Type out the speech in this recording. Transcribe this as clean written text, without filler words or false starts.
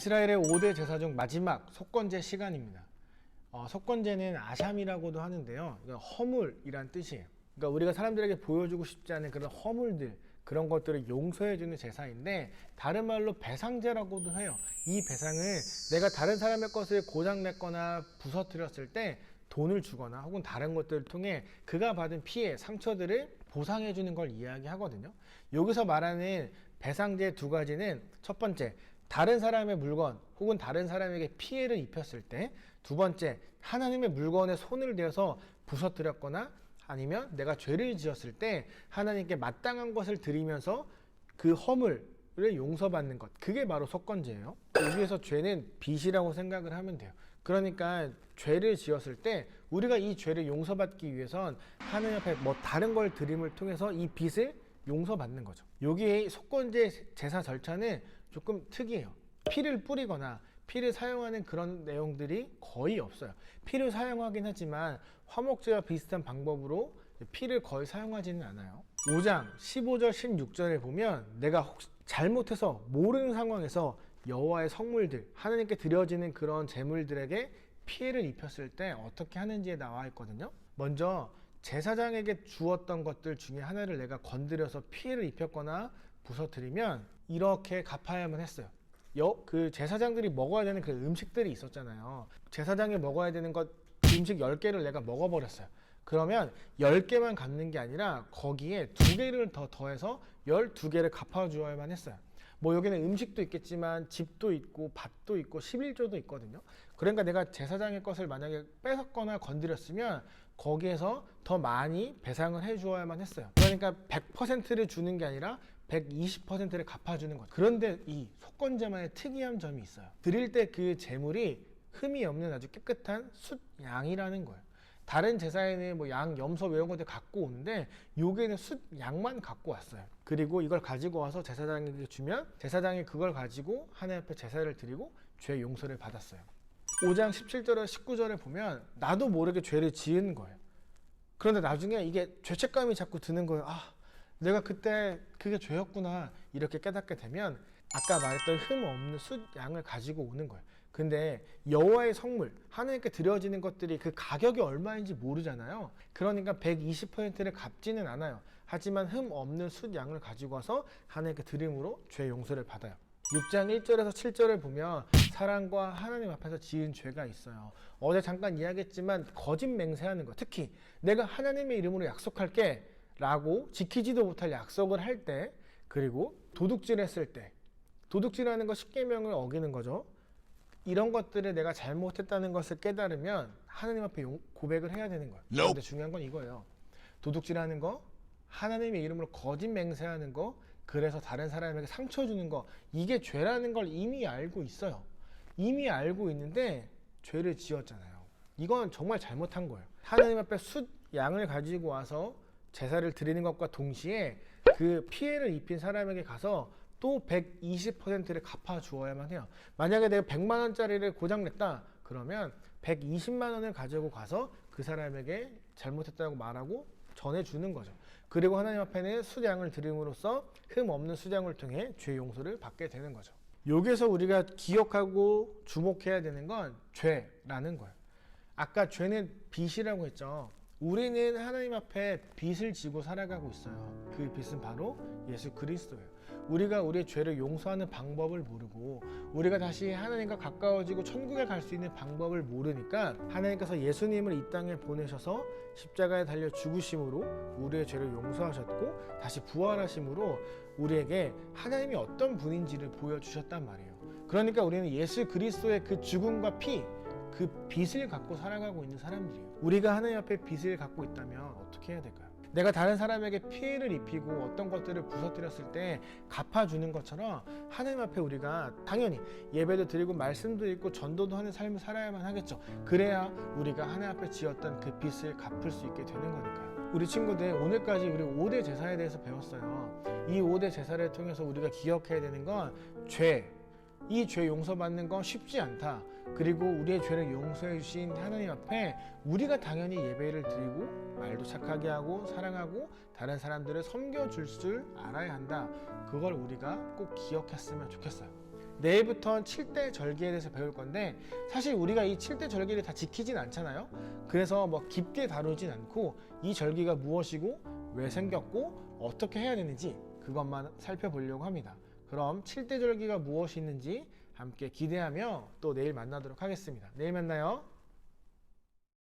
이스라엘의 5대 제사 중 마지막 속건제 시간입니다. 속건제는 아샴이라고도 하는데요. 허물이란 뜻이에요. 그러니까 우리가 사람들에게 보여주고 싶지 않은 그런 허물들, 그런 것들을 용서해주는 제사인데, 다른 말로 배상제라고도 해요. 이 배상을 내가 다른 사람의 것을 고장냈거나 부서뜨렸을 때 돈을 주거나 혹은 다른 것들을 통해 그가 받은 피해, 상처들을 보상해주는 걸 이야기하거든요. 여기서 말하는 배상제 두 가지는, 첫 번째, 다른 사람의 물건 혹은 다른 사람에게 피해를 입혔을 때, 두 번째, 하나님의 물건에 손을 대어서 부서뜨렸거나 아니면 내가 죄를 지었을 때 하나님께 마땅한 것을 드리면서 그 허물을 용서받는 것, 그게 바로 속건제예요. 여기에서 죄는 빚이라고 생각을 하면 돼요. 그러니까 죄를 지었을 때 우리가 이 죄를 용서받기 위해선 하나님 앞에 다른 걸 드림을 통해서 이 빚을 용서받는 거죠. 여기에 속건제 제사 절차는 조금 특이해요. 피를 뿌리거나 피를 사용하는 그런 내용들이 거의 없어요. 피를 사용하긴 하지만 화목제와 비슷한 방법으로 피를 거의 사용하지는 않아요. 5장 15절 16절에 보면 내가 혹시 잘못해서 모르는 상황에서 여호와의 성물들, 하나님께 드려지는 그런 제물들에게 피해를 입혔을 때 어떻게 하는지에 나와 있거든요. 먼저 제사장에게 주었던 것들 중에 하나를 내가 건드려서 피해를 입혔거나 부서뜨리면 이렇게 갚아야만 했어요. 그 제사장들이 먹어야 되는 그 음식들이 있었잖아요. 제사장이 먹어야 되는 것 음식 10개를 내가 먹어버렸어요. 그러면 10개만 갚는 게 아니라 거기에 2개를 더 더해서 12개를 갚아주어야만 했어요. 여기는 음식도 있겠지만 집도 있고 밭도 있고 11조도 있거든요. 그러니까 내가 제사장의 것을 만약에 뺏었거나 건드렸으면 거기에서 더 많이 배상을 해주어야만 했어요. 그러니까 100%를 주는 게 아니라 120%를 갚아주는 거죠. 그런데 이 속건제만의 특이한 점이 있어요. 드릴 때 그 제물이 흠이 없는 아주 깨끗한 숫양이라는 거예요. 다른 제사에는 양, 염소 이런 것들 갖고 오는데 여기에는 숫양만 갖고 왔어요. 그리고 이걸 가지고 와서 제사장에게 주면 제사장이 그걸 가지고 하나님 앞에 제사를 드리고 죄 용서를 받았어요. 5장 17절에 19절에 보면 나도 모르게 죄를 지은 거예요. 그런데 나중에 이게 죄책감이 자꾸 드는 거예요. 내가 그때 그게 죄였구나 이렇게 깨닫게 되면 아까 말했던 흠 없는 숫양을 가지고 오는 거예요. 근데 여호와의 성물, 하나님께 드려지는 것들이 그 가격이 얼마인지 모르잖아요. 그러니까 120%를 갚지는 않아요. 하지만 흠 없는 숫양을 가지고 와서 하나님께 드림으로 죄 용서를 받아요. 6장 1절에서 7절을 보면 사랑과 하나님 앞에서 지은 죄가 있어요. 어제 잠깐 이야기했지만 거짓 맹세하는 거, 특히 내가 하나님의 이름으로 약속할게 라고 지키지도 못할 약속을 할 때, 그리고 도둑질했을 때, 도둑질하는 거 10계명을 어기는 거죠. 이런 것들을 내가 잘못했다는 것을 깨달으면 하나님 앞에 고백을 해야 되는 거예요. 그런데 중요한 건 이거예요. 도둑질하는 거, 하나님의 이름으로 거짓 맹세하는 거, 그래서 다른 사람에게 상처 주는 거, 이게 죄라는 걸 이미 알고 있어요. 이미 알고 있는데 죄를 지었잖아요. 이건 정말 잘못한 거예요. 하나님 앞에 양을 가지고 와서 제사를 드리는 것과 동시에 그 피해를 입힌 사람에게 가서 또 120%를 갚아 주어야만 해요. 만약에 내가 100만 원짜리를 고장냈다 그러면 120만 원을 가지고 가서 그 사람에게 잘못했다고 말하고 전해주는 거죠. 그리고 하나님 앞에는 수량을 드림으로써 흠 없는 수량을 통해 죄 용서를 받게 되는 거죠. 여기서 우리가 기억하고 주목해야 되는 건 죄라는 거예요. 아까 죄는 빚이라고 했죠. 우리는 하나님 앞에 빚을 지고 살아가고 있어요. 그 빚은 바로 예수 그리스도예요. 우리가 우리의 죄를 용서하는 방법을 모르고 우리가 다시 하나님과 가까워지고 천국에 갈 수 있는 방법을 모르니까 하나님께서 예수님을 이 땅에 보내셔서 십자가에 달려 죽으심으로 우리의 죄를 용서하셨고 다시 부활하심으로 우리에게 하나님이 어떤 분인지를 보여주셨단 말이에요. 그러니까 우리는 예수 그리스도의 그 죽음과 피, 그 빚을 갖고 살아가고 있는 사람들이에요. 우리가 하나님 앞에 빚을 갖고 있다면 어떻게 해야 될까요? 내가 다른 사람에게 피해를 입히고 어떤 것들을 부서뜨렸을 때 갚아주는 것처럼 하나님 앞에 우리가 당연히 예배도 드리고 말씀도 읽고 전도도 하는 삶을 살아야만 하겠죠. 그래야 우리가 하나님 앞에 지었던 그 빚을 갚을 수 있게 되는 거니까요. 우리 친구들, 오늘까지 우리 5대 제사에 대해서 배웠어요. 이 5대 제사를 통해서 우리가 기억해야 되는 건 이 죄 용서받는 건 쉽지 않다. 그리고 우리의 죄를 용서해 주신 하나님 앞에 우리가 당연히 예배를 드리고 말도 착하게 하고 사랑하고 다른 사람들을 섬겨줄 줄 알아야 한다. 그걸 우리가 꼭 기억했으면 좋겠어요. 내일부터는 7대 절기에 대해서 배울 건데 사실 우리가 이 7대 절기를 다 지키진 않잖아요. 그래서 뭐 깊게 다루진 않고 이 절기가 무엇이고 왜 생겼고 어떻게 해야 되는지 그것만 살펴보려고 합니다. 그럼 7대 절기가 무엇이 있는지 함께 기대하며 또 내일 만나도록 하겠습니다. 내일 만나요.